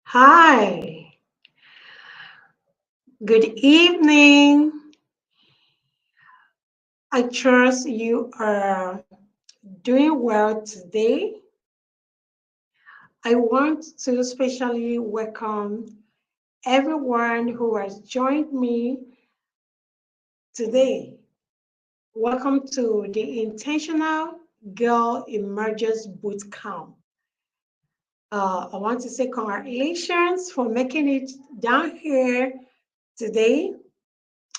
Hi, good evening. I trust you are doing well today. I want to especially welcome everyone who has joined me today. Welcome to the Intentional Girl Emergence Bootcamp. I want to say congratulations for making it down here today.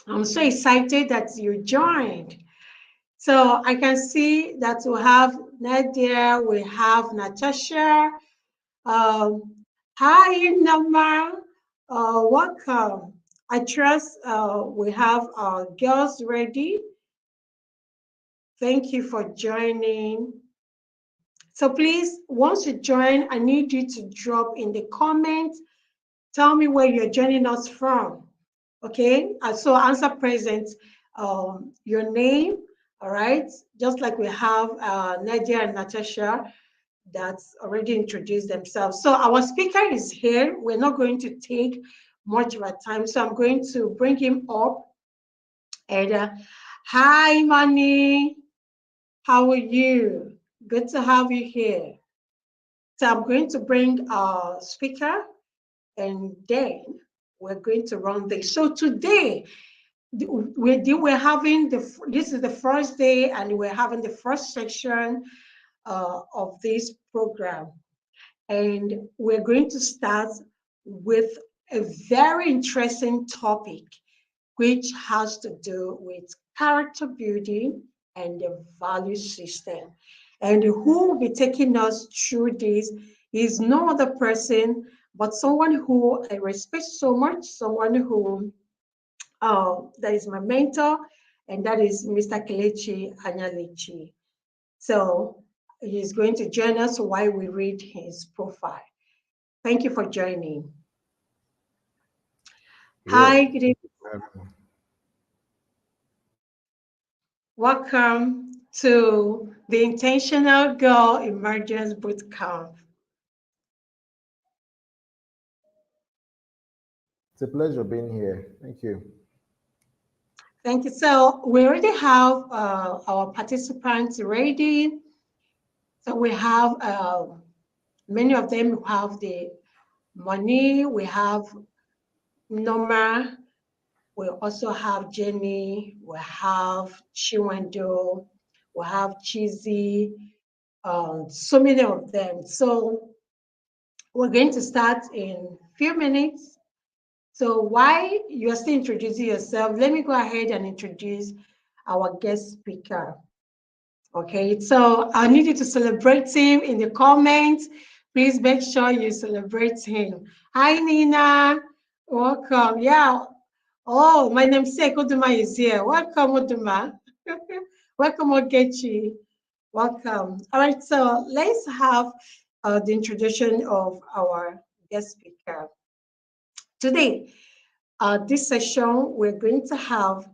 I'm so excited that you joined. So I can see that we have Nadia, we have Natasha. Hi, Nama. Welcome. I trust we have our girls ready. Thank you for joining. So please, once you join, I need you to drop in the comments. Tell me where you're joining us from. Okay, so answer present, your name, all right? Just like we have Nadia and Natasha that's already introduced themselves. So our speaker is here. We're not going to take much of our time, so I'm going to bring him up. And hi, Manny. How are you? Good to have you here. So I'm going to bring our speaker, and then we're going to run this. So today, we're having this is the first day, and we're having the first section of this program, and we're going to start with a very interesting topic, which has to do with character building and the value system. And who will be taking us through this is no other person but someone who I respect so much, someone who that is my mentor, and that is Mr. Kelechi Anyalichi. So he's going to join us while we read his profile. Thank you for joining. Yeah. Hi, good evening. Welcome to the Intentional Girl Emergence Bootcamp. It's a pleasure being here. Thank you. Thank you. So we already have our participants ready. So we have many of them who have the money. We have Norma. We also have Jenny. We have Chiwendo. We have Cheesy. So many of them. So we're going to start in a few minutes. So while you're still introducing yourself, let me go ahead and introduce our guest speaker. Okay, so I need you to celebrate him in the comments. Please make sure you celebrate him. Hi, Nina. Welcome. Yeah. Oh, my namesake Uduma is here. Welcome, Uduma. Welcome, Ogechi. Welcome. All right, so let's have the introduction of our guest speaker. Today, this session, we're going to have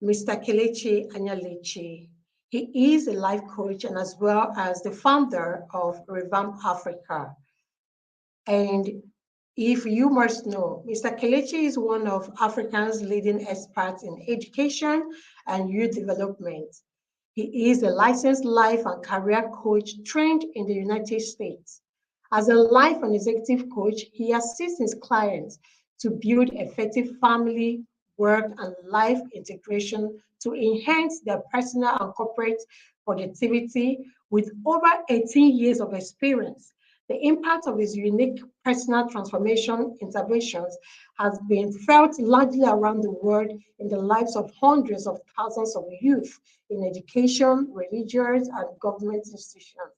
Mr. Kelechi Anyalichi. He is a life coach and as well as the founder of Revamp Africa. And if you must know, Mr. Kelechi is one of Africa's leading experts in education and youth development. He is a licensed life and career coach trained in the United States. As a life and executive coach, he assists his clients to build effective family, work, and life integration to enhance their personal and corporate productivity. With over 18 years of experience, the impact of his unique personal transformation interventions has been felt largely around the world in the lives of hundreds of thousands of youth in education, religious, and government institutions.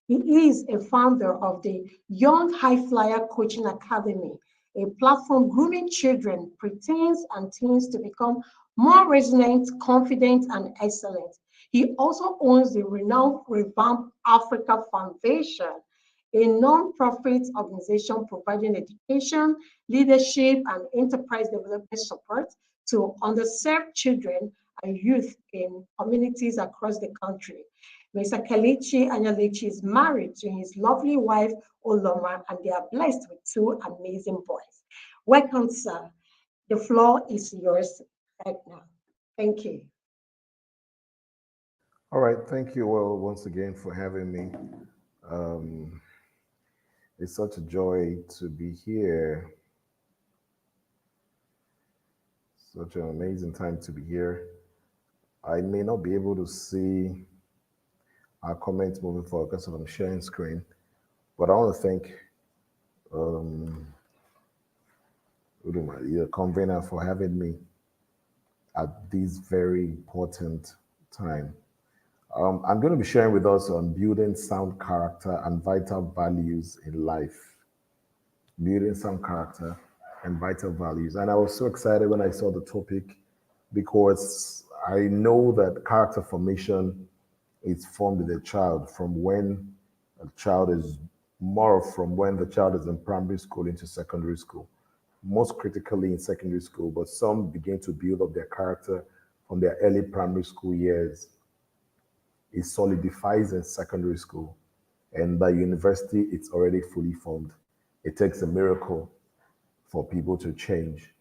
He is a founder of the Young High Flyer Coaching Academy, a platform grooming children, preteens, and teens to become more resilient, confident, and excellent. He also owns the renowned Revamp Africa Foundation, a non-profit organization providing education, leadership, and enterprise development support to underserved children youth in communities across the country. Mr. Kelechi Anyalechi is married to his lovely wife, Oloma, and they are blessed with two amazing boys. Welcome, sir. The floor is yours right now. Thank you. All right, thank you all once again for having me. Um, it's such a joy to be here. Such an amazing time to be here. I may not be able to see our comments moving forward because I'm sharing screen, but I want to thank um, Uduma, the convener, for having me at this very important time. I'm going to be sharing with us on building sound character and vital values in life. Building sound character and vital values. And I was so excited when I saw the topic because I know that character formation is formed in a child from when a child is more from when the child is in primary school into secondary school. Most critically in secondary school, but some begin to build up their character from their early primary school years. It solidifies in secondary school, and by university, it's already fully formed. It takes a miracle for people to change.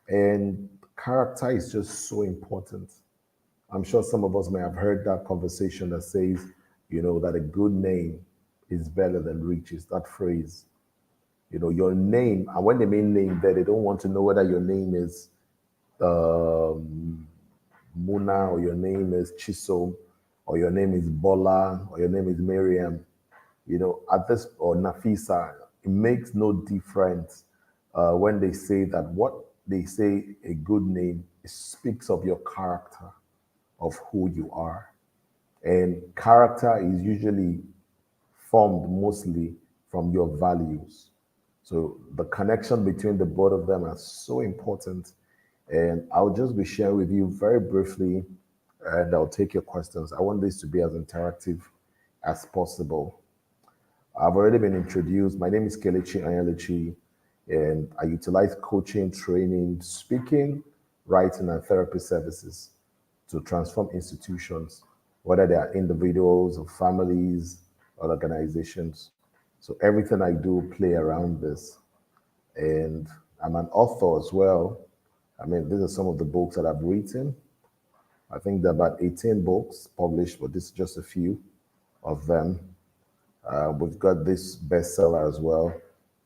And character is just so important. I'm sure some of us may have heard that conversation that says, that a good name is better than riches. That phrase, your name, and when they mean name there, they don't want to know whether your name is um, Muna, or your name is Chisom, or your name is Bola, or your name is Miriam. At this, or Nafisa, it makes no difference when they say that what they say a good name, it speaks of your character, of who you are. And character is usually formed mostly from your values. So the connection between the both of them are so important. And I'll just be sharing with you very briefly, and I'll take your questions. I want this to be as interactive as possible. I've already been introduced. My name is Kelechi Anyalechi, and I utilize coaching, training, speaking, writing, and therapy services to transform institutions, whether they are individuals or families or organizations. So everything I do play around this. And I'm an author as well. I mean, these are some of the books that I've written. I think there are about 18 books published, but this is just a few of them. We've got this bestseller as well,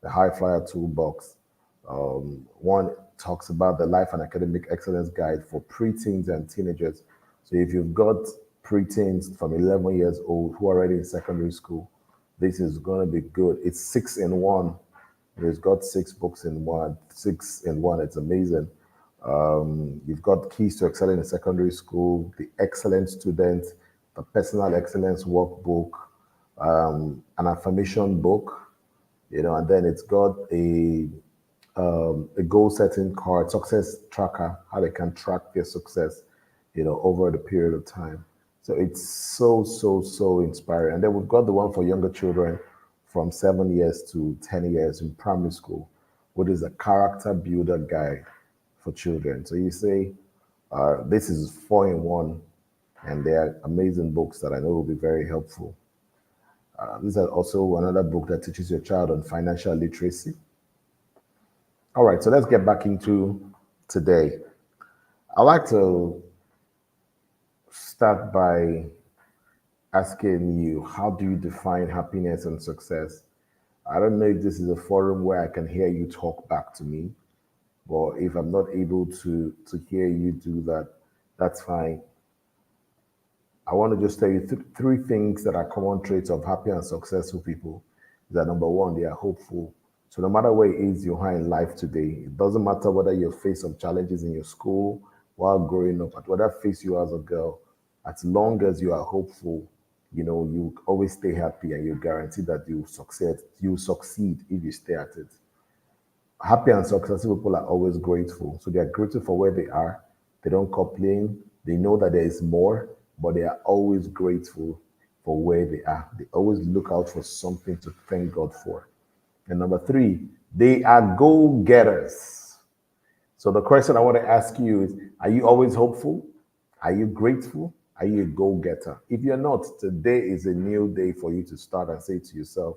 the High Flyer Toolbox. One talks about the Life and Academic Excellence Guide for preteens and teenagers. So if you've got preteens from 11 years old who are already in secondary school, this is going to be good. It's 6 in 1. It's got 6 books in one, 6 in 1. It's amazing. You've got Keys to Excelling in Secondary School, the Excellent Student, the Personal Excellence Workbook, an affirmation book, and then it's got a goal setting card, success tracker, how they can track their success, over the period of time. So it's so, so, so inspiring. And then we've got the one for younger children from 7 years to 10 years in primary school, which is a character builder guide for children. So you say, this is 4 in 1, and they are amazing books that I know will be very helpful. This is also another book that teaches your child on financial literacy. All right, so let's get back into today. I'd like to start by asking you, how do you define happiness and success? I don't know if this is a forum where I can hear you talk back to me, but if I'm not able to hear you do that, that's fine. I want to just tell you 3 things that are common traits of happy and successful people. That number one, they are hopeful. So no matter where it is you are in life today, it doesn't matter whether you face some challenges in your school while growing up, at whatever phase you are as a girl, as long as you are hopeful, you always stay happy and you guarantee that you succeed if you stay at it. Happy and successful people are always grateful. So they are grateful for where they are. They don't complain. They know that there is more, but they are always grateful for where they are. They always look out for something to thank God for. And number 3, they are go-getters. So the question I want to ask you is, are you always hopeful? Are you grateful? Are you a go-getter? If you're not, today is a new day for you to start and say to yourself,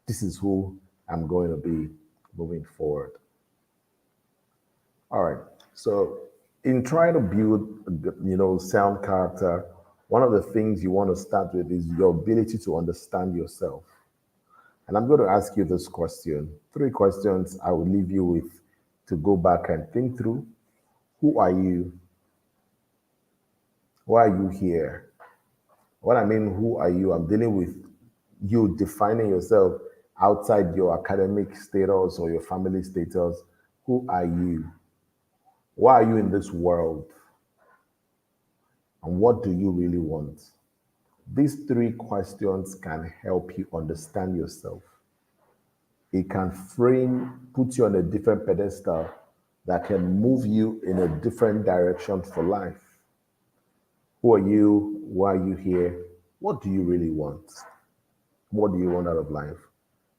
this is who I'm going to be moving forward. All right. So in trying to build, sound character, one of the things you want to start with is your ability to understand yourself. And I'm going to ask you this question. Three questions I will leave you with to go back and think through. Who are you? Why are you here? What I mean, who are you? I'm dealing with you defining yourself outside your academic status or your family status. Who are you? Why are you in this world? And what do you really want? These three questions can help you understand yourself. It can put you on a different pedestal that can move you in a different direction for life. Who are you? Why are you here? What do you really want? What do you want out of life?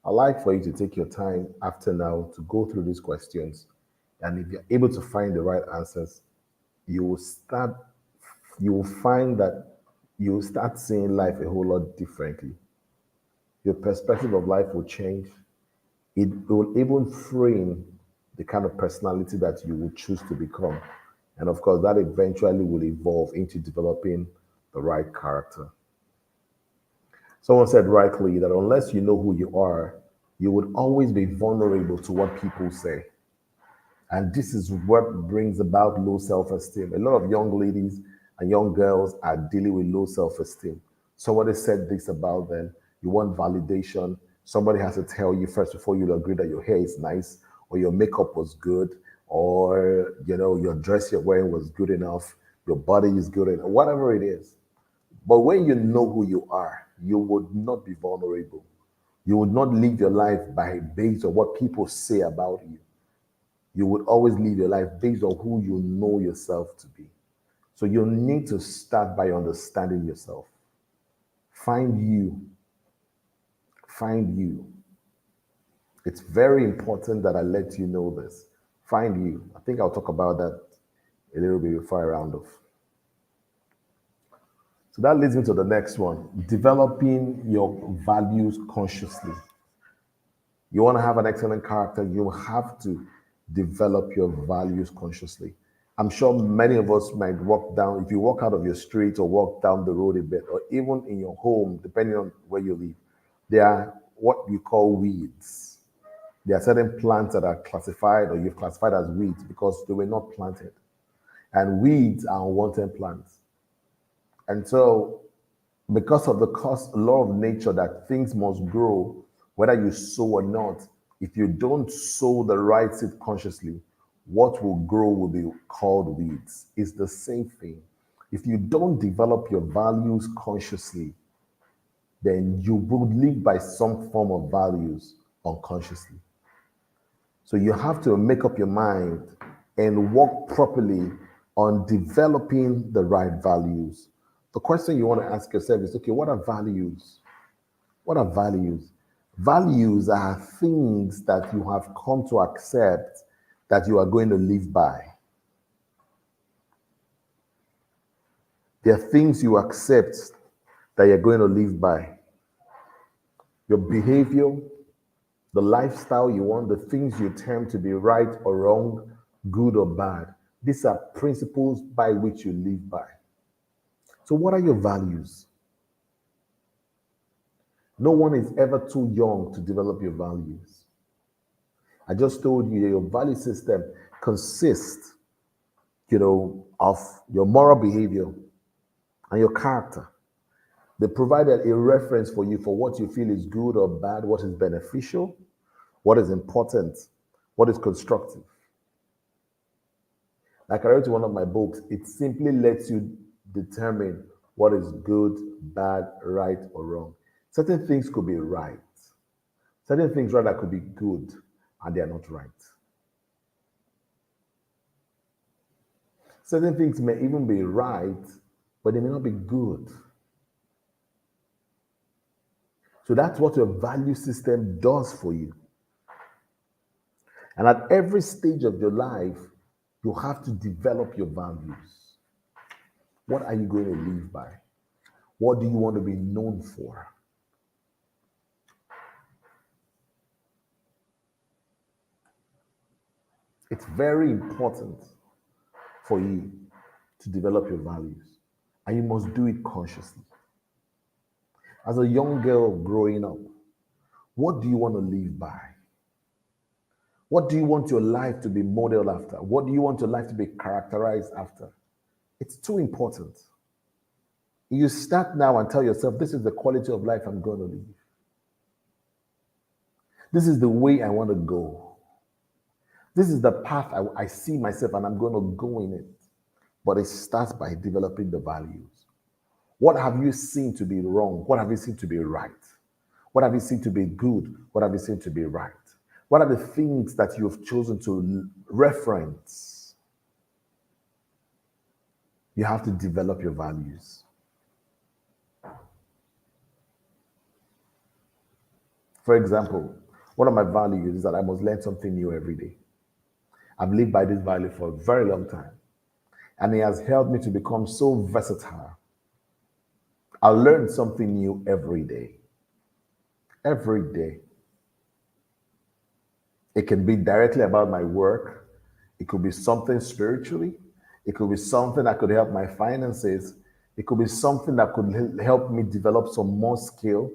I'd like for you to take your time after now to go through these questions. And if you're able to find the right answers, you will start, you will find that you will start seeing life a whole lot differently. Your perspective of life will change. It will even frame the kind of personality that you will choose to become. And of course, that eventually will evolve into developing the right character. Someone said rightly that unless you know who you are, you would always be vulnerable to what people say. And this is what brings about low self esteem. A lot of young ladies and young girls are dealing with low self esteem. Somebody said this about them. You want validation. Somebody has to tell you first before you agree that your hair is nice, or your makeup was good, or your dress you're wearing was good enough, your body is good enough, whatever it is. But when you know who you are, you would not be vulnerable. You would not live your life based on what people say about you. You would always live your life based on who you know yourself to be. So you need to start by understanding yourself. Find you. Find you. It's very important that I let you know this. Find you. I think I'll talk about that a little bit before I round off. So that leads me to the next one, developing your values consciously. You want to have an excellent character, you have to develop your values consciously. I'm sure many of us might walk down, if you walk out of your street or walk down the road a bit, or even in your home, depending on where you live, there are what you call weeds. There are certain plants that are classified or you've classified as weeds because they were not planted. And weeds are unwanted plants. And so, because of the law of nature that things must grow, whether you sow or not, if you don't sow the right seed consciously, what will grow will be called weeds. It's the same thing. If you don't develop your values consciously, then you will live by some form of values unconsciously. So you have to make up your mind and work properly on developing the right values. The question you want to ask yourself is, okay, what are values? What are values? Values are things that you have come to accept that you are going to live by. They are things you accept that you're going to live by. Your behavior, the lifestyle you want, the things you term to be right or wrong, good or bad. These are principles by which you live by. So, what are your values? No one is ever too young to develop your values. I just told you that your value system consists, of your moral behavior and your character. They provided a reference for you for what you feel is good or bad, what is beneficial, what is important, what is constructive. Like I wrote in one of my books, it simply lets you determine what is good, bad, right, or wrong. Certain things could be right. Certain things rather could be good, and they are not right. Certain things may even be right, but they may not be good. So that's what your value system does for you. And at every stage of your life, you have to develop your values. What are you going to live by? What do you want to be known for? It's very important for you to develop your values, and you must do it consciously. As a young girl growing up, what do you want to live by? What do you want your life to be modeled after? What do you want your life to be characterized after? It's too important. You start now and tell yourself, this is the quality of life I'm going to live. This is the way I want to go. This is the path I see myself and I'm going to go in it. But it starts by developing the values. What have you seen to be wrong? What have you seen to be right? What have you seen to be good? What have you seen to be right? What are the things that you've chosen to reference? You have to develop your values. For example, one of my values is that I must learn something new every day. I've lived by this value for a very long time, and it has helped me to become so versatile. I learn something new every day. Every day. It can be directly about my work. It could be something spiritually. It could be something that could help my finances. It could be something that could help me develop some more skill,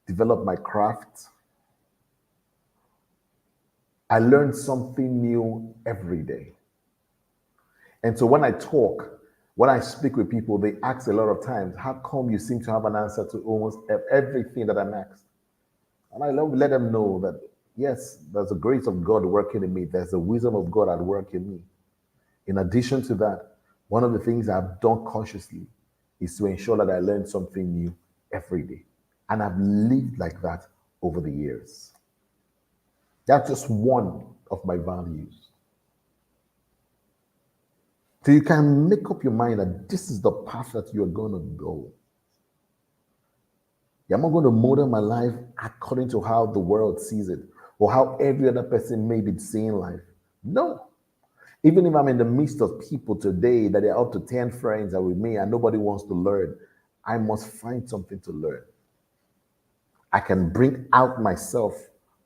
develop my craft. I learn something new every day. And so when I talk, when I speak with people, they ask a lot of times, how come you seem to have an answer to almost everything that I'm asked? And I love to let them know that, yes, there's the grace of God working in me. There's the wisdom of God at work in me. In addition to that, one of the things I've done consciously is to ensure that I learn something new every day. And I've lived like that over the years. That's just one of my values. So you can make up your mind that this is the path that you're going to go. I'm not going to model my life according to how the world sees it or how every other person may be seeing life. No. Even if I'm in the midst of people today that are up to 10 friends are with me and nobody wants to learn, I must find something to learn. I can bring out myself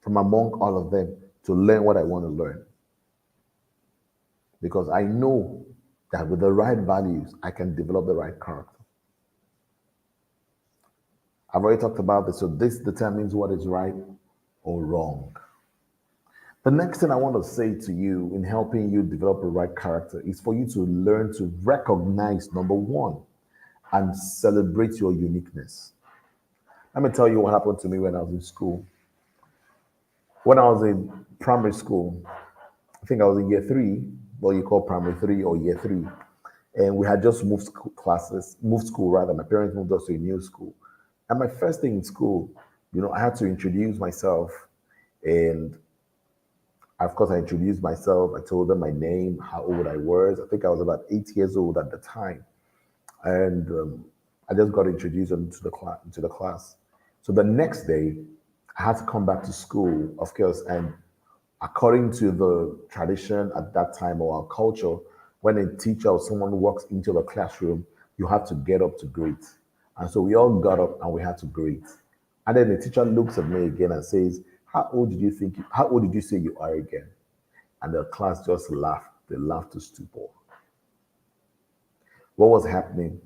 from among all of them to learn what I want to learn. Because I know that with the right values, I can develop the right character. I've already talked about this, so this determines what is right or wrong. The next thing I want to say to you in helping you develop a right character is for you to learn to recognize, number one, and celebrate your uniqueness. Let me tell you what happened to me when I was in school. When I was in primary school, I think I was in year three, what you call primary three or year three. And we had just moved school rather. My parents moved us to a new school. And my first thing in school, I had to introduce myself. And of course, I introduced myself. I told them my name, how old I was. I think I was about 8 years old at the time. And I just got introduced into the class. So the next day, I had to come back to school, of course, and according to the tradition at that time or our culture, when a teacher or someone walks into the classroom, you have to get up to greet. And so we all got up and we had to greet. And then the teacher looks at me again and says, how old did you say you are again? And the class just laughed. They laughed to stupor. What was happening?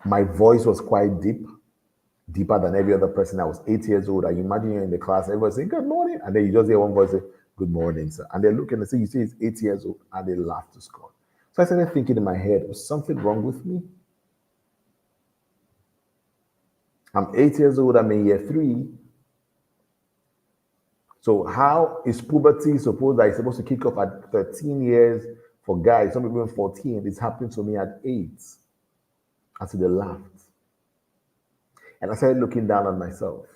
My voice was quite deeper than every other person. I was 8 years old. I imagine you're in the class, everybody saying, good morning. And then you just hear one voice say, good morning, sir. And they're looking and say, you see, he's 8 years old. And they laugh to scorn. So I started thinking in my head, was something wrong with me? I'm 8 years old. I'm in year three. So how is puberty supposed that it's supposed to kick off at 13 years for guys, some people even 14? It's happening to me at 8. And so they laughed. And I started looking down on myself.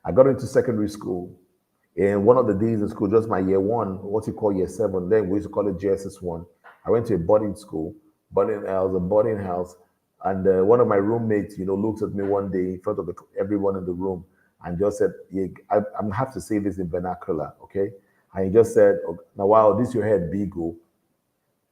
I got into secondary school. And one of the days in school, just my year one, what you call year seven, then we used to call it JSS1. I went to a boarding school. I was a boarding house. And one of my roommates, looked at me one day in front of everyone in the room and just said, yeah, I'm going to have to say this in vernacular, okay? And he just said, now, wow, this your head big, oh.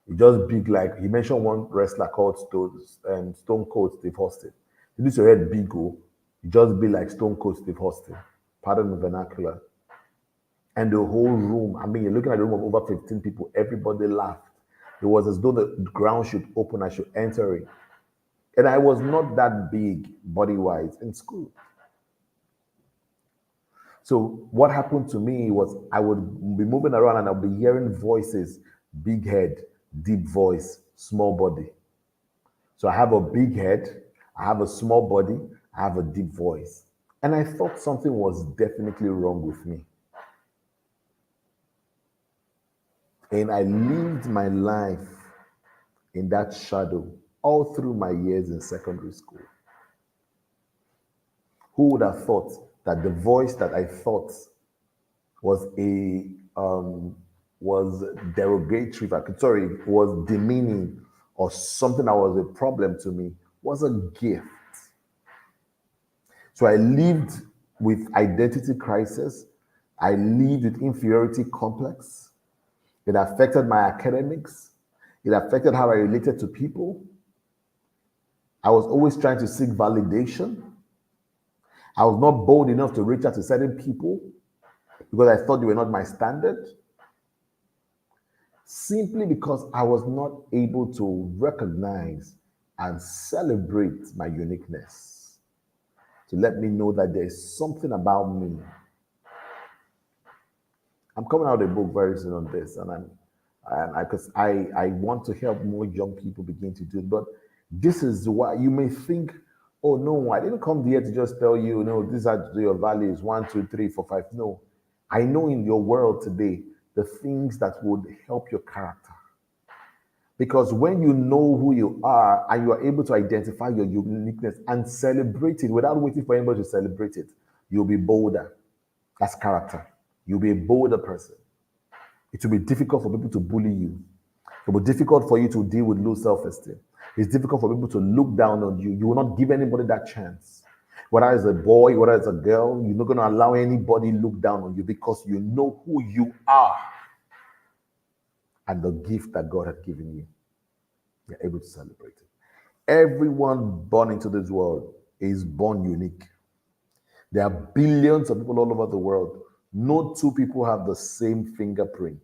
It's just big, like he mentioned one wrestler called Stone Cold Steve Austin. He used to head big O, you just be like Stone Cold Steve Austin. Pardon the vernacular. And the whole room, I mean, you're looking at a room of over 15 people, everybody laughed. It was as though the ground should open, I should enter it. And I was not that big body-wise in school. So what happened to me was I would be moving around and I'll be hearing voices, big head, deep voice, small body. So I have a big head, I have a small body, I have a deep voice. And I thought something was definitely wrong with me. And I lived my life in that shadow all through my years in secondary school. Who would have thought that the voice that I thought was was derogatory, was demeaning or something that was a problem to me was a gift. So I lived with identity crisis. I lived with inferiority complex. It affected my academics. It affected how I related to people. I was always trying to seek validation. I was not bold enough to reach out to certain people because I thought they were not my standard. Simply because I was not able to recognize and celebrate my uniqueness. To let me know that there is something about me. I'm coming out with a book very soon on this, and because I want to help more young people begin to do it. But this is why you may think, oh no, I didn't come here to just tell you, no, these are your values, 1, 2, 3, 4, 5. No, I know in your world today the things that would help your character. Because when you know who you are and you are able to identify your uniqueness and celebrate it without waiting for anybody to celebrate it, you'll be bolder. That's character. You'll be a bolder person. It will be difficult for people to bully you. It will be difficult for you to deal with low self-esteem. It's difficult for people to look down on you. You will not give anybody that chance. Whether it's a boy, whether it's a girl, you're not going to allow anybody look down on you because you know who you are and the gift that God had given you. You're able to celebrate it. Everyone born into this world is born unique. There are billions of people all over the world. No two people have the same fingerprint.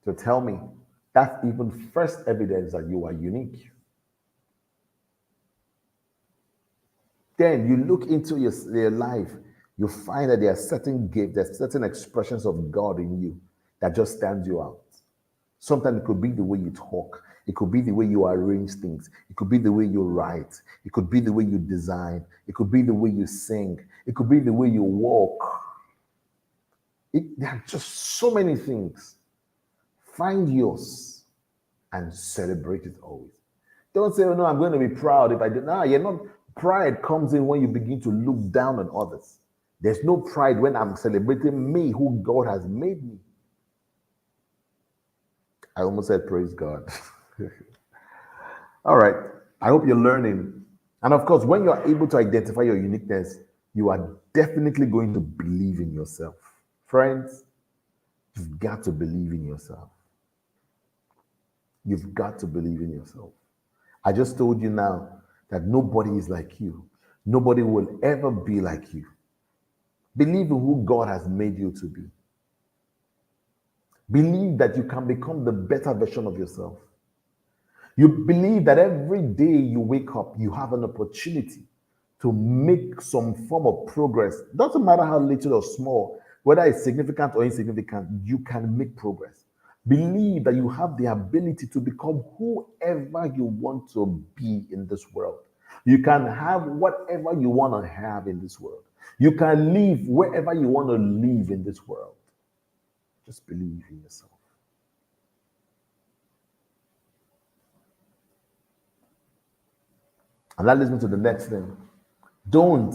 So tell me, that's even first evidence that you are unique. Then you look into your life, you find that there are certain gifts, there's certain expressions of God in you that just stands you out. Sometimes it could be the way you talk. It could be the way you arrange things. It could be the way you write. It could be the way you design. It could be the way you sing. It could be the way you walk. There are just so many things. Find yours and celebrate it always. Don't say, oh, no, I'm going to be proud if I did. No, you're not. Pride comes in when you begin to look down on others. There's no pride when I'm celebrating me, who God has made me. I almost said, praise God. All right. I hope you're learning. And of course, when you're able to identify your uniqueness, you are definitely going to believe in yourself. Friends, you've got to believe in yourself. You've got to believe in yourself. I just told you now that nobody is like you. Nobody will ever be like you. Believe in who God has made you to be. Believe that you can become the better version of yourself. You believe that every day you wake up, you have an opportunity to make some form of progress. Doesn't matter how little or small, whether it's significant or insignificant, you can make progress. Believe that you have the ability to become whoever you want to be in this world. You can have whatever you want to have in this world. You can live wherever you want to live in this world. Just believe in yourself. And that leads me to the next thing. Don't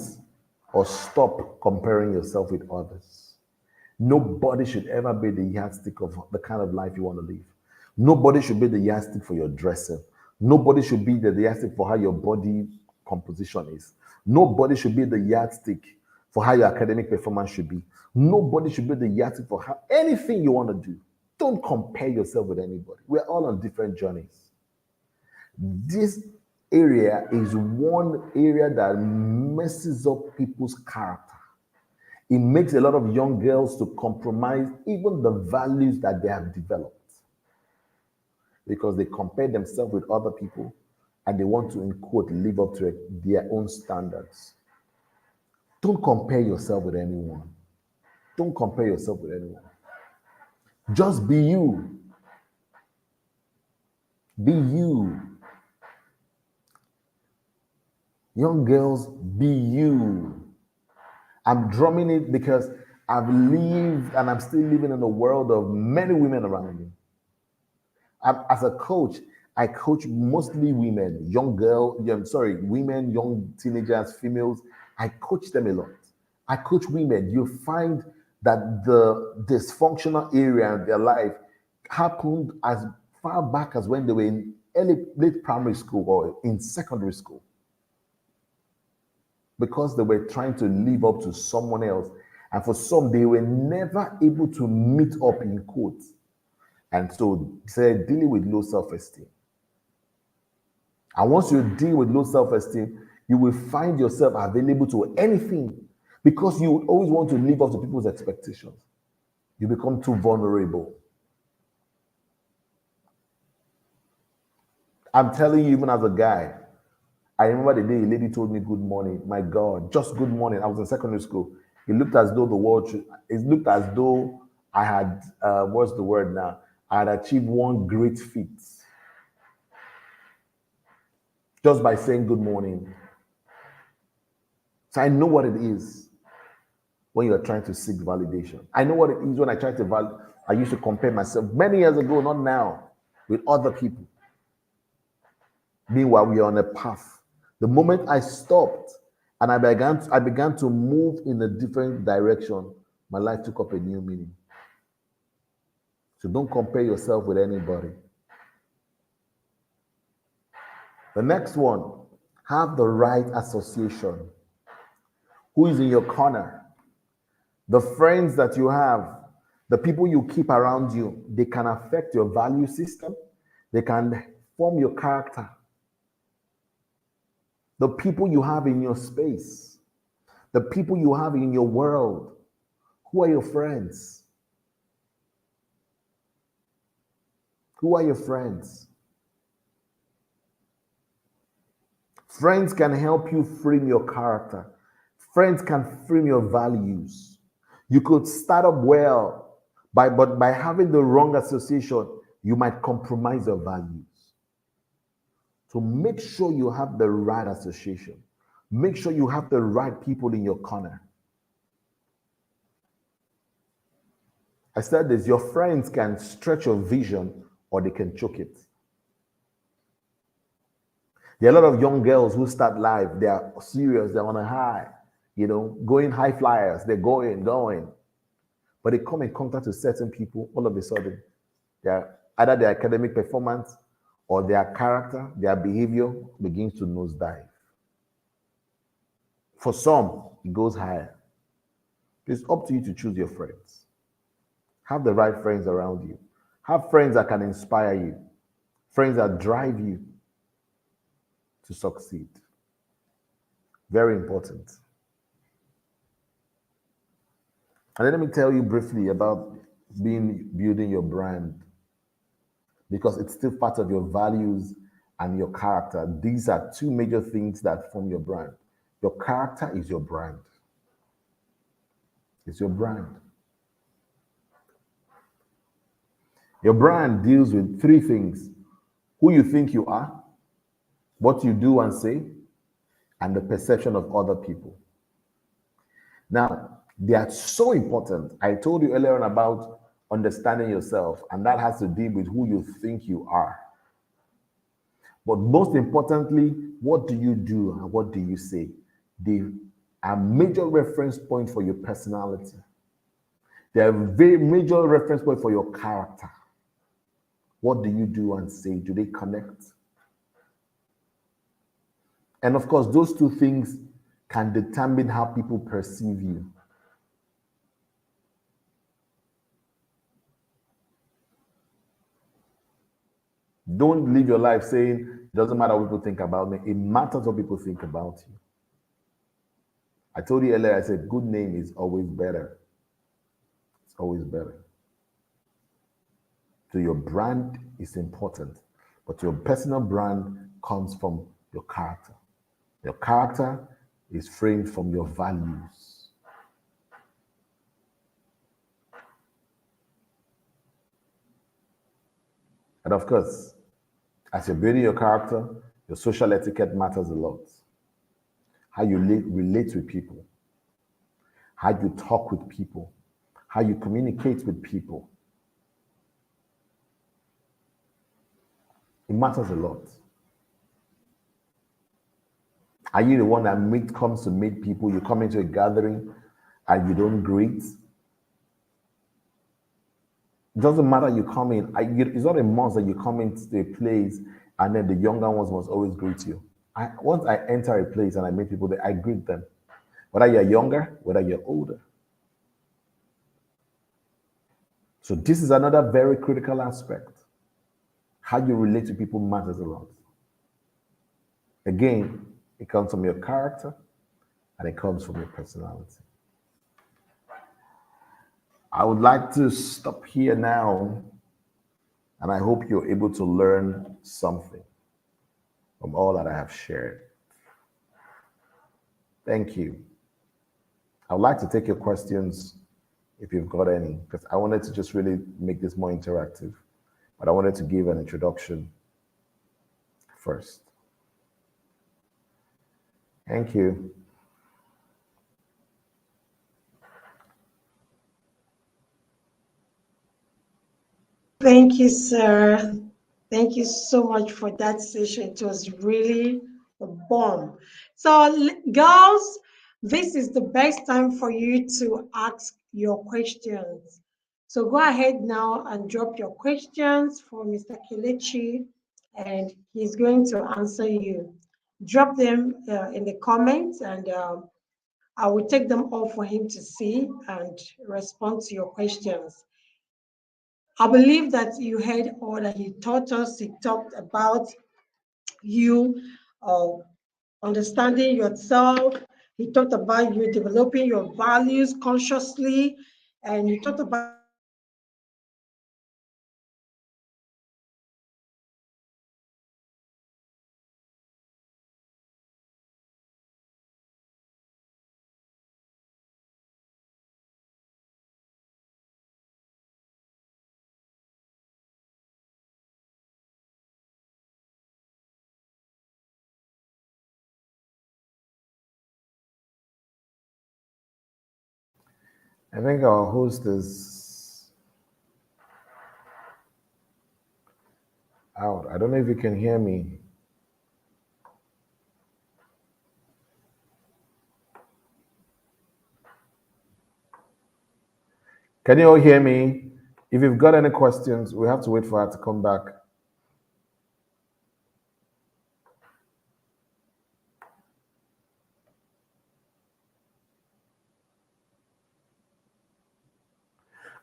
or stop comparing yourself with others. Nobody should ever be the yardstick of the kind of life you want to live. Nobody should be the yardstick for your dressing. Nobody should be the yardstick for how your body composition is. Nobody should be the yardstick for how your academic performance should be. Nobody should be the yardstick for how anything you want to do. Don't compare yourself with anybody. We're all on different journeys. This area is one area that messes up people's character. It makes a lot of young girls to compromise even the values that they have developed because they compare themselves with other people and they want to, in quote, live up to their own standards. Don't compare yourself with anyone. Don't compare yourself with anyone. Just be you. Be you. Young girls, be you. I'm drumming it because I've lived and I'm still living in a world of many women around me. As a coach, I coach mostly women, women, young teenagers, females. I coach them a lot. I coach women. You find that the dysfunctional area in their life happened as far back as when they were in late primary school or in secondary school. Because they were trying to live up to someone else. And for some, they were never able to meet up in quotes. And so they're dealing with low self-esteem. And once you deal with low self-esteem, you will find yourself available to anything because you always want to live up to people's expectations. You become too vulnerable. I'm telling you, even as a guy, I remember the day a lady told me good morning. My God, just good morning. I was in secondary school. It looked as though it looked as though I had, what's the word now? I had achieved one great feat. Just by saying good morning. So I know what it is when you're trying to seek validation. I know what it is when I try to I used to compare myself many years ago, not now, with other people. Meanwhile, we are on a path. The moment I stopped and I began to move in a different direction, my life took up a new meaning. So don't compare yourself with anybody. The next one, have the right association. Who is in your corner? The friends that you have, the people you keep around you, they can affect your value system. They can form your character. The people you have in your space, the people you have in your world, who are your friends? Who are your friends? Friends can help you frame your character. Friends can frame your values. You could start up well, but by having the wrong association, you might compromise your values. So make sure you have the right association. Make sure you have the right people in your corner. I said this, your friends can stretch your vision or they can choke it. There are a lot of young girls who start life, they are serious, they're on a high, going high flyers, they're going. But they come in contact with certain people, all of a sudden, either their academic performance or their character, their behavior begins to nosedive. For some, it goes higher. It's up to you to choose your friends. Have the right friends around you. Have friends that can inspire you. Friends that drive you to succeed. Very important. And then let me tell you briefly about building your brand, because it's still part of your values and your character. These are two major things that form your brand. Your character is your brand. It's your brand. Your brand deals with three things: who you think you are, what you do and say, and the perception of other people. Now, they are so important. I told you earlier on about understanding yourself, and that has to do with who you think you are. But most importantly, what do you do and what do you say? They are major reference point for your personality. They are very major reference point for your character. What do you do and say? Do they connect? And of course, those two things can determine how people perceive you. Don't live your life saying, it doesn't matter what people think about me. It matters what people think about you. I told you earlier, I said, good name is always better. It's always better. So your brand is important, but your personal brand comes from your character. Your character is framed from your values. And of course, as you're building your character, your social etiquette matters a lot. How you relate with people, how you talk with people, how you communicate with people. It matters a lot. Are you the one that comes to meet people? You come into a gathering and you don't greet? It doesn't matter you come in. It's not a must that you come into a place and then the younger ones must always greet you. Once I enter a place and I meet people, I greet them. Whether you're younger, whether you're older. So this is another very critical aspect. How you relate to people matters a lot. Again, it comes from your character and it comes from your personality. I would like to stop here now, and I hope you're able to learn something from all that I have shared. Thank you. I would like to take your questions if you've got any, because I wanted to just really make this more interactive, but I wanted to give an introduction first. Thank you. Thank you, sir. Thank you so much for that session. It was really a bomb. So, girls, this is the best time for you to ask your questions. So go ahead now and drop your questions for Mr. Kelechi, and he's going to answer you. Drop them in the comments, and I will take them all for him to see and respond to your questions. I believe that you heard all that he taught us. He talked about you uh, understanding yourself. He talked about you developing your values consciously. And he talked about I think our host is out. I don't know if you can hear me. Can you all hear me? If you've got any questions, we have to wait for her to come back.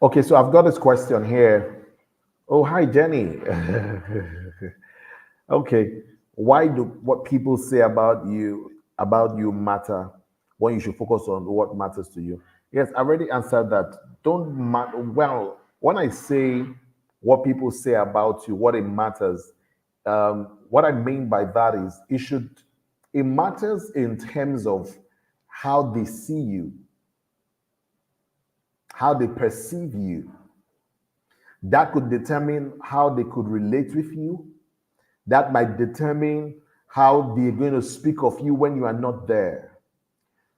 Okay, so I've got this question here. Oh, hi, Jenny. Okay, why do what people say about you matter when you should focus on what matters to you? Yes, I already answered that. Don't matter. Well, when I say what people say about you, what it matters, what I mean by that is it matters in terms of how they see you, how they perceive you. That could determine how they could relate with you. That might determine how they're going to speak of you when you are not there.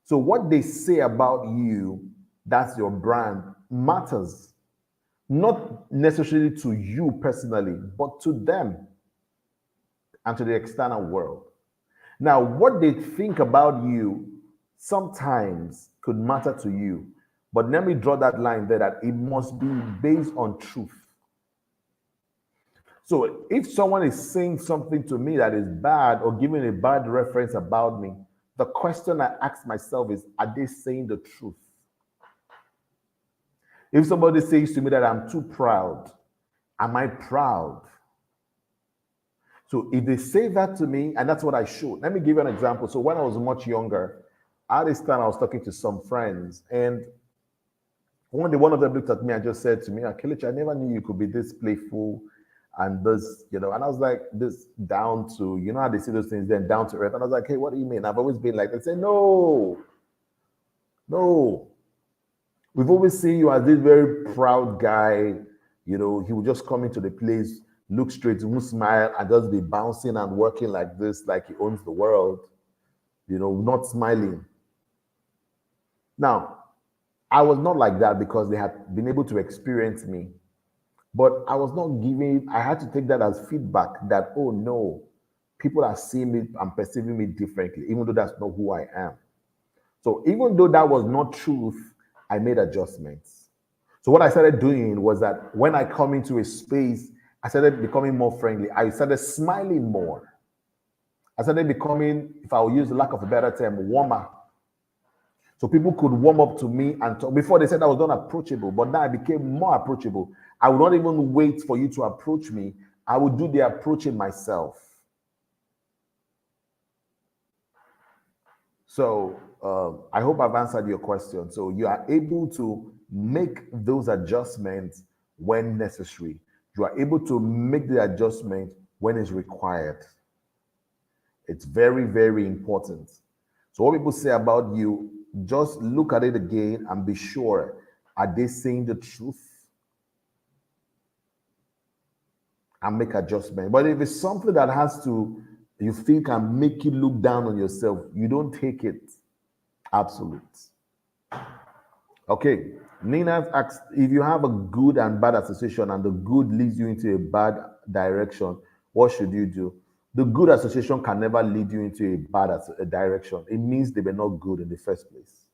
So, what they say about you, that's your brand, matters. Not necessarily to you personally, but to them and to the external world. Now, what they think about you sometimes could matter to you, but let me draw that line there that it must be based on truth. So if someone is saying something to me that is bad or giving a bad reference about me, The question I ask myself is, are they saying the truth? If somebody says to me that I'm too proud, am I proud? So if they say that to me, and that's what I should. Let me give you an example. So when I was much younger, at this time I was talking to some friends, and one day one of them looked at me and just said to me, Kelechi, I never knew you could be this playful and this, and I was like, this down to, how they see those things, then down to earth. And I was like, hey, what do you mean? I've always been like, they say, no, no. We've always seen you as this very proud guy. He would just come into the place, look straight, he won't smile, and just be bouncing and working like this, like he owns the world, not smiling. Now, I was not like that because they had been able to experience me. But I was not I had to take that as feedback that, oh no, people are seeing me and perceiving me differently, even though that's not who I am. So even though that was not truth, I made adjustments. So what I started doing was that when I come into a space, I started becoming more friendly. I started smiling more. I started becoming, if I will use the lack of a better term, warmer. So people could warm up to me and talk. Before they said I was not approachable, but now I became more approachable. I would not even wait for you to approach me. I would do the approaching myself. So I hope I've answered your question. So you are able to make those adjustments when necessary. You are able to make the adjustment when it's required. It's very, very important. So what people say about you, just look at it again and be sure, are they saying the truth? And make adjustment. But if it's something that you feel can make you look down on yourself, you don't take it. Absolute. Okay. Nina asked, if you have a good and bad association and the good leads you into a bad direction, what should you do? The good association can never lead you into a bad direction. It means they were not good in the first place.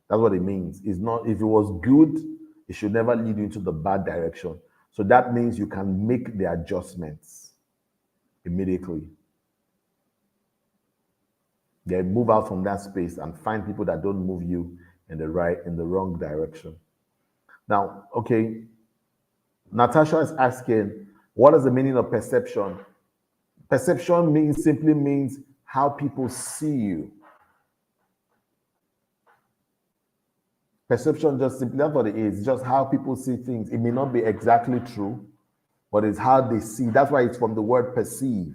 That's what it means. It's not, if it was good, it should never lead you into the bad direction. So that means you can make the adjustments immediately. Then move out from that space and find people that don't move you in the wrong direction. Now, okay, Natasha is asking, what is the meaning of perception? Perception simply means how people see you. Perception just simply, that's what it is, just how people see things. It may not be exactly true, but it's how they see. That's why it's from the word perceive.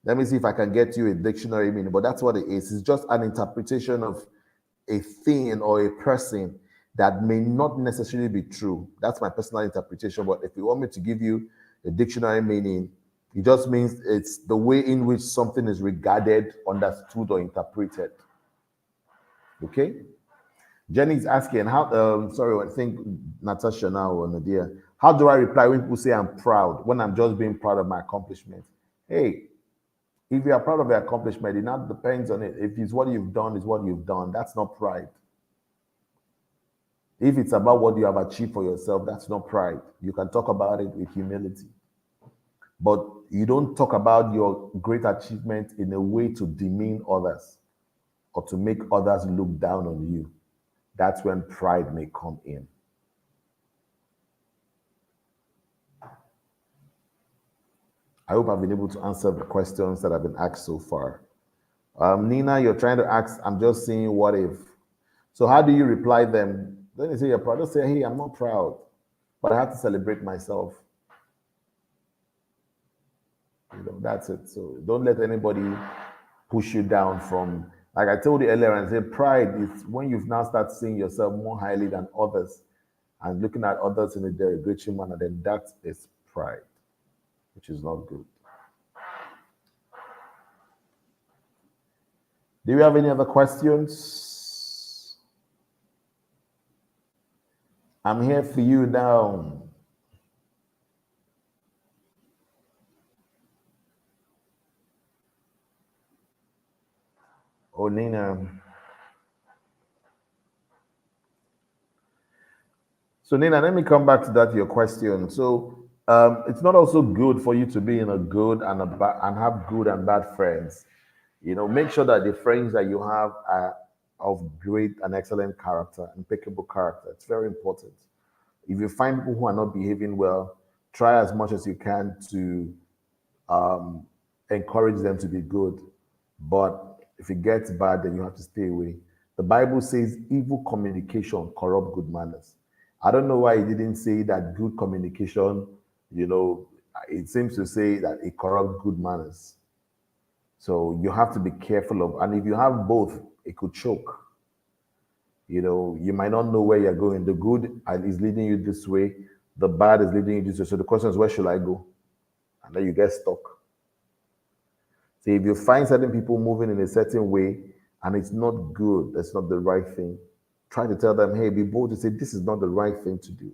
Let me see if I can get you a dictionary meaning, but that's what it is. It's just an interpretation of a thing or a person that may not necessarily be true. That's my personal interpretation, but if you want me to give you a dictionary meaning, it just means it's the way in which something is regarded, understood, or interpreted. Okay? Jenny's asking, I think Natasha now or Nadia, how do I reply when people say I'm proud, when I'm just being proud of my accomplishments? Hey, if you are proud of your accomplishment, it not depends on it. If it's what you've done, it's what you've done. That's not pride. If it's about what you have achieved for yourself, that's not pride. You can talk about it with humility. But you don't talk about your great achievement in a way to demean others or to make others look down on you. That's when pride may come in. I hope I've been able to answer the questions that have been asked so far. Nina, you're trying to ask, I'm just saying, what if? So how do you reply them? Then you say you're proud. Just say, hey, I'm not proud, but I have to celebrate myself. That's it. So don't let anybody push you down from, like I told you earlier, and said pride is when you've now start seeing yourself more highly than others and looking at others in a derogatory manner, then that is pride, which is not good. Do you have any other questions? I'm here for you now. Oh, Nina. So, Nina, let me come back to that, your question. So, it's not also good for you to be in a good and have good and bad friends. Make sure that the friends that you have are of great and excellent character, impeccable character. It's very important. If you find people who are not behaving well, try as much as you can to encourage them to be good. But if it gets bad, then you have to stay away. The Bible says evil communication corrupt good manners. I don't know why it didn't say that good communication, you know, it seems to say that it corrupts good manners. So you have to be careful of, and if you have both, it could choke. You might not know where you're going. The good is leading you this way, the bad is leading you this way. So the question is, where should I go? And then you get stuck. So if you find certain people moving in a certain way and it's not good, that's not the right thing, try to tell them, hey, be bold to say, this is not the right thing to do.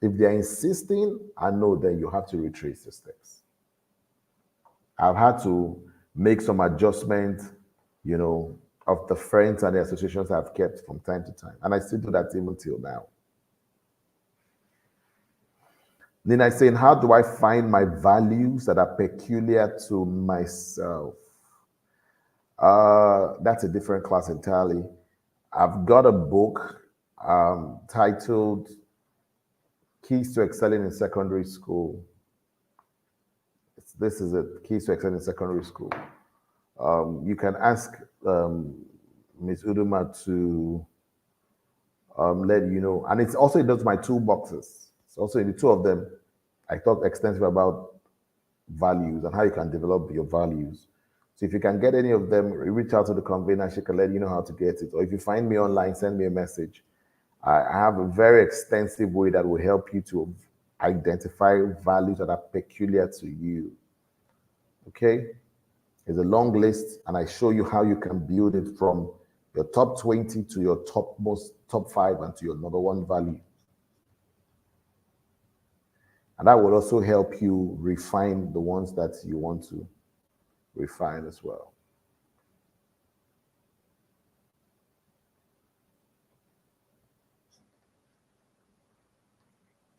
If they're insisting, I know then you have to retrace your steps. I've had to make some adjustments, of the friends and the associations I've kept from time to time. And I still do that even till now. Then I say, how do I find my values that are peculiar to myself? That's a different class entirely. I've got a book titled Keys to Excelling in Secondary School. This is it, Keys to Excelling in Secondary School. You can ask Ms. Uduma to let you know. And it does my toolboxes. It's also in the two of them, I talk extensively about values and how you can develop your values. So if you can get any of them, reach out to the convener. She can let you know how to get it. Or if you find me online, send me a message. I have a very extensive way that will help you to identify values that are peculiar to you. Okay? It's a long list, and I show you how you can build it from your top 20 to your top 5 and to your number 1 value. And that will also help you refine the ones that you want to refine as well.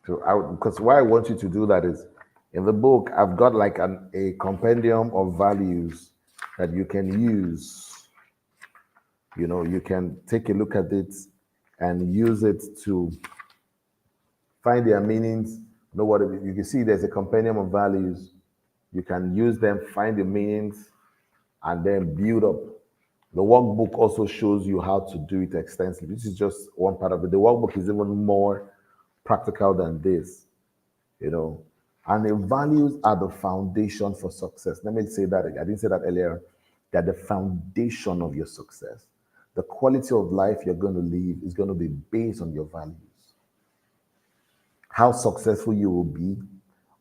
So because why I want you to do that is, in the book, I've got like a compendium of values that you can use. You can take a look at it and use it to find their meanings, know what it is. You can see there's a compendium of values. You can use them, find the meanings, and then build up. The workbook also shows you how to do it extensively. This is just one part of it. The workbook is even more practical than this, And the values are the foundation for success. Let me say that again. I didn't say that earlier. They're the foundation of your success. The quality of life you're going to live is going to be based on your values. How successful you will be,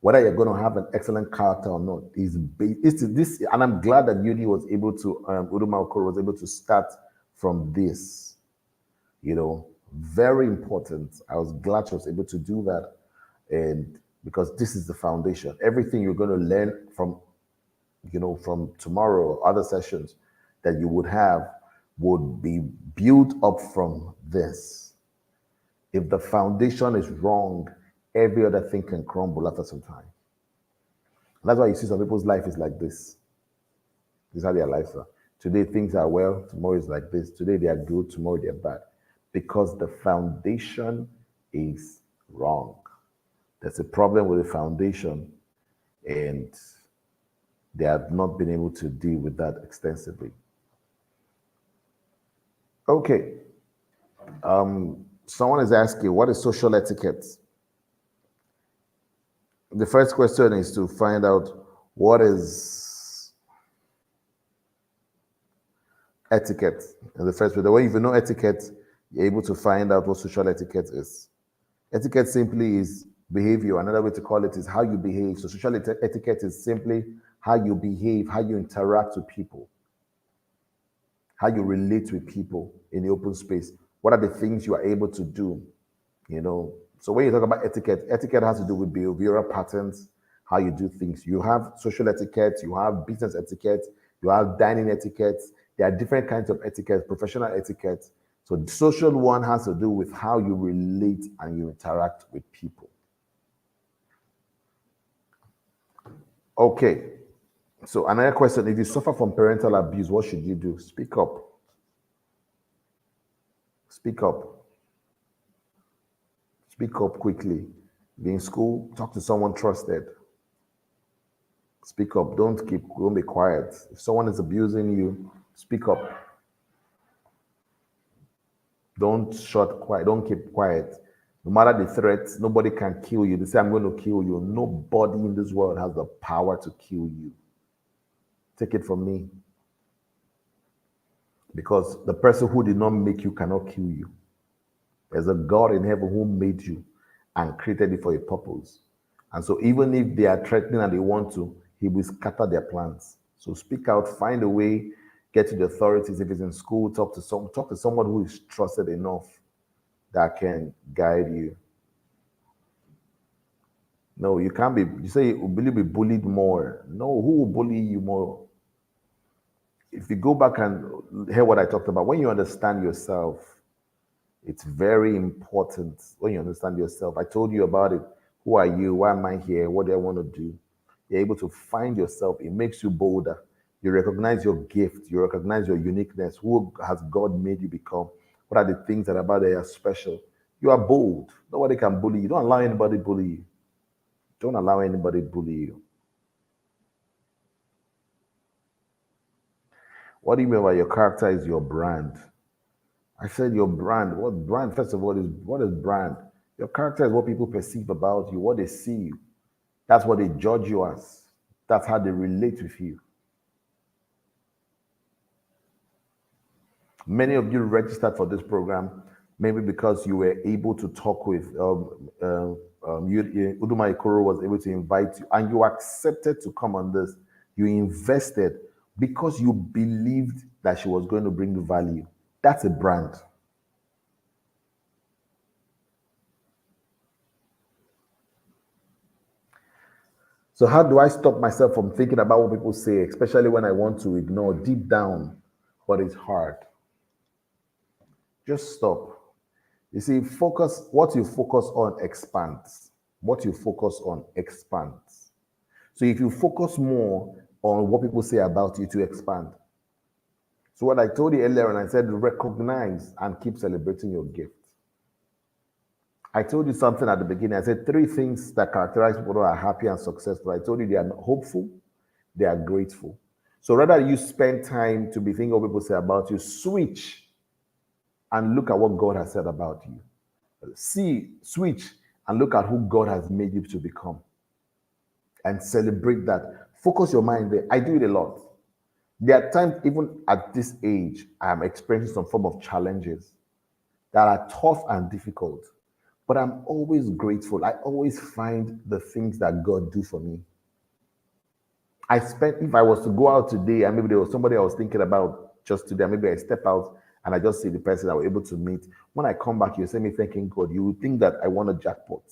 whether you're going to have an excellent character or not, is this. And I'm glad that Yudi was able to, Uduma Okoro was able to start from this. Very important. I was glad she was able to do that, and because this is the foundation. Everything you're going to learn from tomorrow or other sessions that you would have would be built up from this. If the foundation is wrong, every other thing can crumble after some time. And that's why you see some people's life is like this. This is how their lives are. Today things are well, tomorrow is like this. Today they are good, tomorrow they're bad. Because the foundation is wrong. There's a problem with the foundation, and they have not been able to deal with that extensively. Okay. Someone is asking, what is social etiquette? The first question is to find out what is etiquette. In the first place, the way if you know etiquette, you're able to find out what social etiquette is. Etiquette simply is behavior. Another way to call it is how you behave. So social etiquette is simply how you behave, how you interact with people, how you relate with people in the open space. What are the things you are able to do? So when you talk about etiquette, etiquette has to do with behavioral patterns, how you do things. You have social etiquette, you have business etiquette, you have dining etiquette. There are different kinds of etiquette, professional etiquette. So the social one has to do with how you relate and you interact with people. Okay, So another question, if you suffer from parental abuse, what should you do? Speak up. Speak up. Speak up quickly. Be in school, talk to someone trusted. Speak up. Don't be quiet. If someone is abusing you, speak up. Don't shut quiet. Don't keep quiet. No matter the threats, nobody can kill you. They say, I'm going to kill you. Nobody in this world has the power to kill you. Take it from me. Because the person who did not make you cannot kill you. There's a God in heaven who made you and created you for a purpose. And so even if they are threatening and they want to, he will scatter their plans. So speak out, find a way, get to the authorities. If it's in school, talk to someone who is trusted enough that can guide you. No, you can't be, you say, will you be bullied more? No, who will bully you more? If you go back and hear what I talked about, when you understand yourself, it's very important when you understand yourself. I told you about it. Who are you? Why am I here? What do I want to do? You're able to find yourself. It makes you bolder. You recognize your gift. You recognize your uniqueness. Who has God made you become? What are the things that about that are special? You are bold. Nobody can bully you. Don't allow anybody bully you. Don't allow anybody bully you. What do you mean by your character is your brand? I said your brand. What brand? First of all, is what is brand? Your character is what people perceive about you, what they see you. That's what they judge you as. That's how they relate with you. Many of you registered for this program, maybe because you were able to talk with Uduma Ikoro was able to invite you, and you accepted to come on this. You invested because you believed that she was going to bring you value. That's a brand. So how do I stop myself from thinking about what people say, especially when I want to ignore deep down, but it's hard? Just stop. You see, what you focus on expands. What you focus on expands. So if you focus more on what people say about you to expand. So what I told you earlier, and I said, recognize and keep celebrating your gift. I told you something at the beginning. I said three things that characterize people who are happy and successful. I told you they are hopeful, they are grateful. So rather you spend time to be thinking what people say about you, switch and look at what God has said about you. Switch and look at who God has made you to become and celebrate that. Focus your mind there. I do it a lot. There are times, even at this age, I am experiencing some form of challenges that are tough and difficult. But I'm always grateful. I always find the things that God do for me. If I was to go out today and maybe there was somebody I was thinking about just today, maybe I step out and I just see the person I was able to meet. When I come back, you see me thanking God. You would think that I won a jackpot.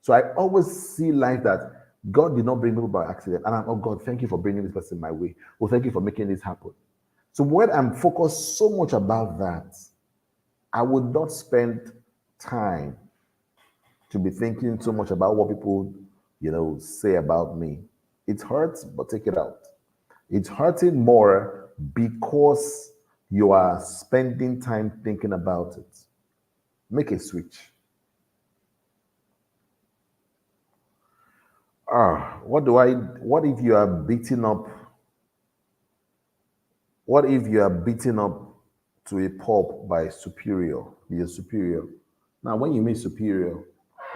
So I always see life that God did not bring me by accident. And oh God, thank you for bringing this person my way. Oh, thank you for making this happen. So when I'm focused so much about that, I would not spend time to be thinking so much about what people, say about me. It hurts, but take it out. It's hurting more because you are spending time thinking about it. Make a switch. What if you are beaten up? What if you are beaten up to a pulp by your superior? Now, when you mean superior,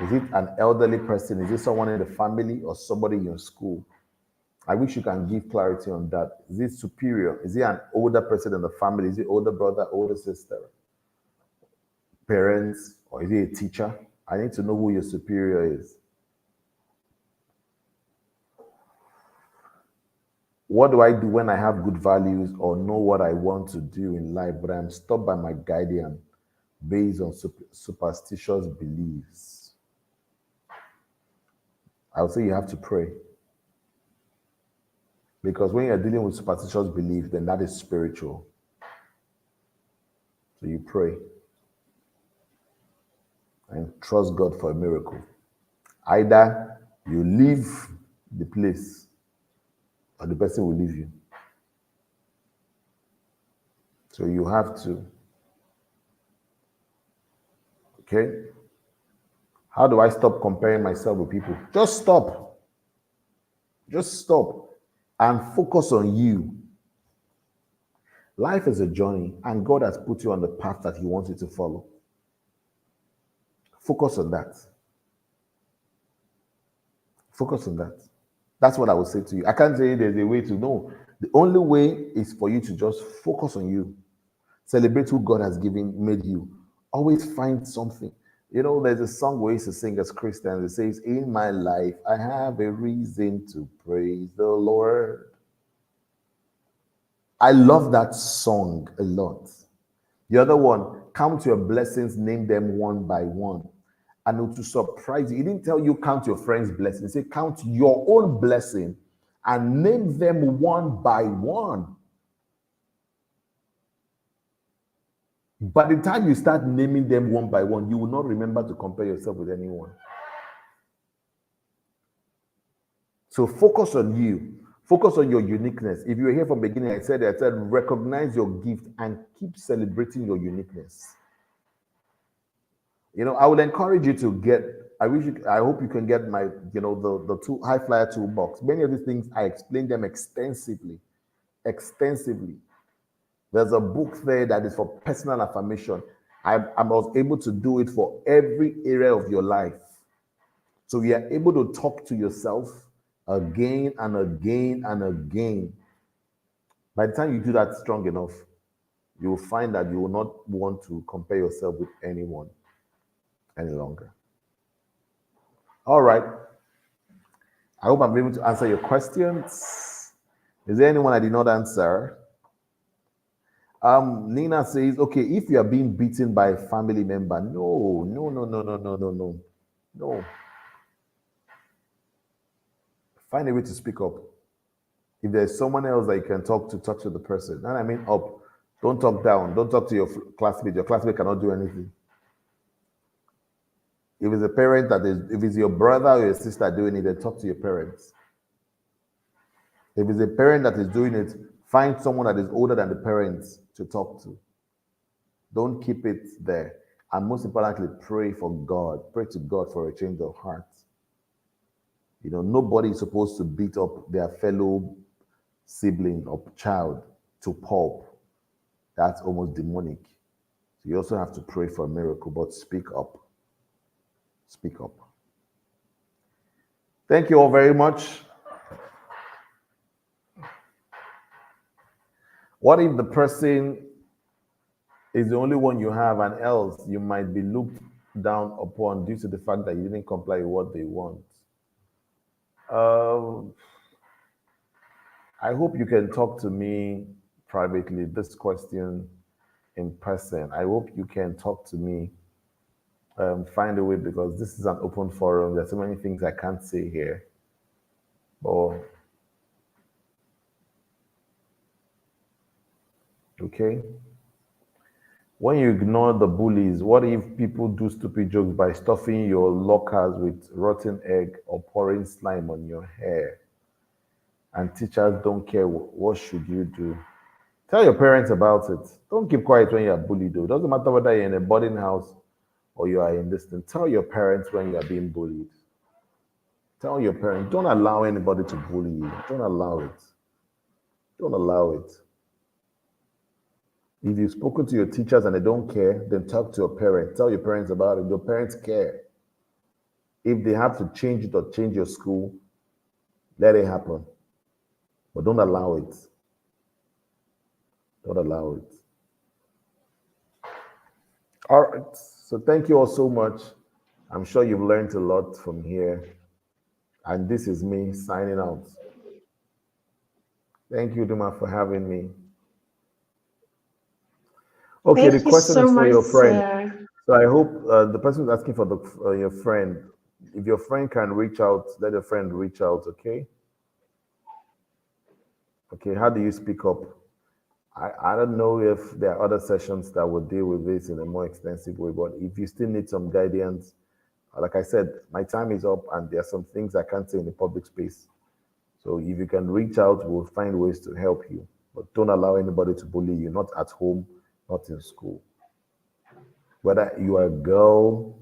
is it an elderly person? Is it someone in the family or somebody in your school? I wish you can give clarity on that. Is it superior? Is it an older person in the family? Is it older brother, older sister, parents, or is it a teacher? I need to know who your superior is. What do I do when I have good values or know what I want to do in life, but I'm stopped by my guardian based on superstitious beliefs? I would say you have to pray. Because when you're dealing with superstitious belief, then that is spiritual. So you pray and trust God for a miracle. Either you leave the place and the person will leave you. So you have to. Okay? How do I stop comparing myself with people? Just stop. Just stop and focus on you. Life is a journey, and God has put you on the path that He wants you to follow. Focus on that. Focus on that. That's what I would say to you. I can't say there's a way to know. The only way is for you to just focus on you. Celebrate who God has made you. Always find something. You know, there's a song we used to sing as Christians. It says, "In my life, I have a reason to praise the Lord." I love that song a lot. The other one, count your blessings, name them one by one. And to surprise you, he didn't tell you count your friend's blessings. He said count your own blessing and name them one by one. By the time you start naming them one by one, you will not remember to compare yourself with anyone. So focus on you. Focus on your uniqueness. If you were here from the beginning, I said recognize your gift and keep celebrating your uniqueness. You know, I would encourage you to get, I hope you can get my, the two high flyer toolbox. Many of these things, I explain them extensively. There's a book there that is for personal affirmation. I was able to do it for every area of your life. So you are able to talk to yourself again and again and again. By the time you do that strong enough, you will find that you will not want to compare yourself with anyone any longer. All right. I hope I'm able to answer your questions. Is there anyone I did not answer? Nina says, okay, if you are being beaten by a family member, no. Find a way to speak up. If there's someone else that you can talk to the person. And I mean up. Don't talk down. Don't talk to your classmate. Your classmate cannot do anything. If it's a parent if it's your brother or your sister doing it, then talk to your parents. If it's a parent that is doing it, find someone that is older than the parents to talk to. Don't keep it there. And most importantly, pray for God. Pray to God for a change of heart. You know, nobody is supposed to beat up their fellow sibling or child to pulp. That's almost demonic. So you also have to pray for a miracle, but speak up. Speak up. Thank you all very much. What if the person is the only one you have, and else you might be looked down upon due to the fact that you didn't comply with what they want? I hope you can talk to me privately this question in person. I hope you can talk to me, find a way, because this is an open forum. There's so many things I can't say here. Okay. When you ignore the bullies, what if people do stupid jokes by stuffing your lockers with rotten egg or pouring slime on your hair? And teachers don't care. What should you do? Tell your parents about it. Don't keep quiet when you are bullied, though. It doesn't matter whether you're in a boarding house or you are in this thing. Tell your parents when you are being bullied. Tell your parents. Don't allow anybody to bully you. Don't allow it. Don't allow it. If you've spoken to your teachers and they don't care, then talk to your parents. Tell your parents about it. Your parents care. If they have to change it or change your school, let it happen. But don't allow it. Don't allow it. All right. So thank you all so much. I'm sure you've learned a lot from here. And this is me signing out. Thank you, Duma, for having me. Okay, Thank the you question so is for much, your friend. sir. So I hope the person is asking for your friend. If your friend can reach out, let your friend reach out, okay? Okay, how do you speak up? I don't know if there are other sessions that will deal with this in a more extensive way, but if you still need some guidance, like I said, my time is up and there are some things I can't say in the public space. So if you can reach out, we'll find ways to help you. But don't allow anybody to bully you, not at home, not in school. Whether you are a girl,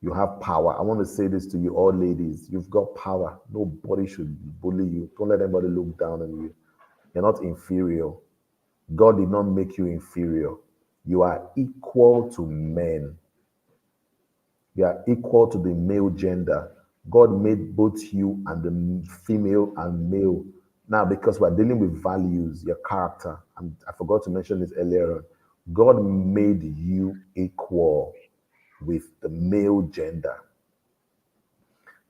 you have power. I want to say this to you, all ladies. You've got power. Nobody should bully you. Don't let anybody look down on you. You're not inferior. God did not make you inferior. You are equal to men. You are equal to the male gender. God made both you and the female and male. Now, because we're dealing with values, your character, and I forgot to mention this earlier on, God made you equal with the male gender.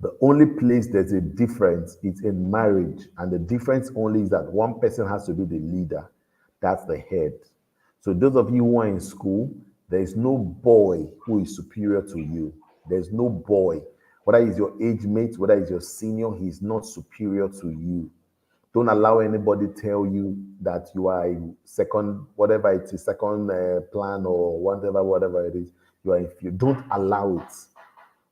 The only place there's a difference is in marriage, and the difference only is that one person has to be the leader. That's the head. So those of you who are in school, there is no boy who is superior to you. There's no boy, whether he's your age mate, whether he's your senior, he's not superior to you. Don't allow anybody tell you that you are a second, whatever it is, second plan or whatever it is. You are inferior. Don't allow it.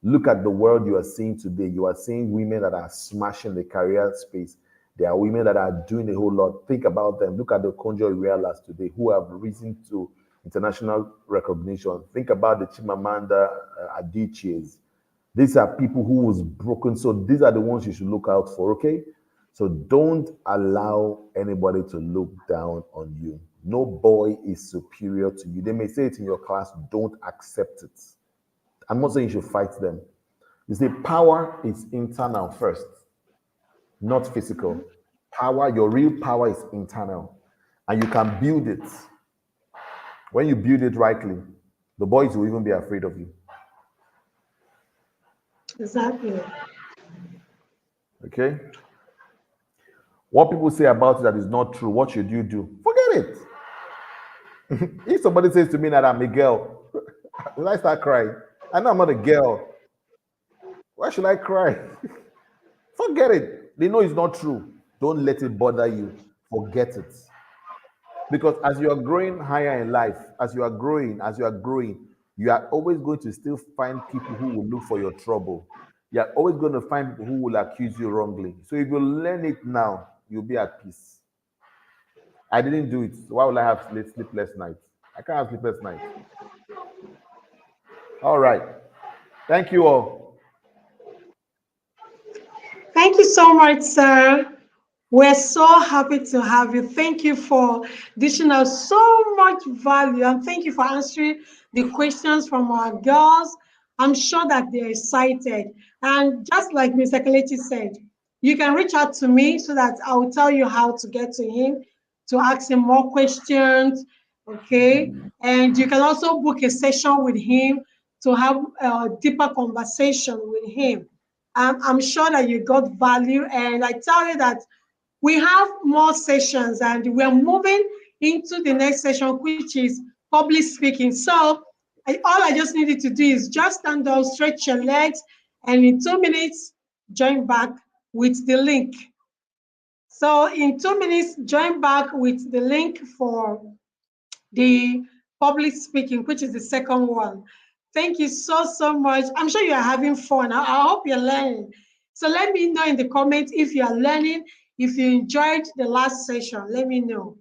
Look at the world you are seeing today. You are seeing women that are smashing the career space. There are women that are doing a whole lot. Think about them. Look at the Conjo Realas today who have risen to international recognition. Think about the Chimamanda Adichies. These are people who was broken. So these are the ones you should look out for, okay? So don't allow anybody to look down on you. No boy is superior to you. They may say it in your class. Don't accept it. I'm not saying you should fight them. You see, power is internal first, not physical. Power, your real power is internal, and you can build it. When you build it rightly, the boys will even be afraid of you. Exactly. Okay? What people say about it that is not true, what should you do? Forget it. If somebody says to me that I'm a girl, will I start crying? I know I'm not a girl. Why should I cry? Forget it. They know it's not true. Don't let it bother you. Forget it. Because as you are growing higher in life, as you are growing, you are always going to still find people who will look for your trouble. You are always going to find people who will accuse you wrongly. So if you learn it now, you'll be at peace. I didn't do it. Why will I have sleepless nights? I can't have sleepless nights. All right. Thank you all. Thank you so much, sir. We're so happy to have you. Thank you for dishing out so much value, and thank you for answering the questions from our girls. I'm sure that they're excited. And just like Mr. Kelechi said, you can reach out to me so that I will tell you how to get to him to ask him more questions. Okay. And you can also book a session with him to have a deeper conversation with him. I'm sure that you got value, and I tell you that we have more sessions and we're moving into the next session, which is public speaking. So all I just needed to do is just stand up, stretch your legs, and in 2 minutes, join back with the link. So in 2 minutes, join back with the link for the public speaking, which is the second one. Thank you so, so much. I'm sure you are having fun. I hope you're learning. So let me know in the comments if you are learning, if you enjoyed the last session, let me know.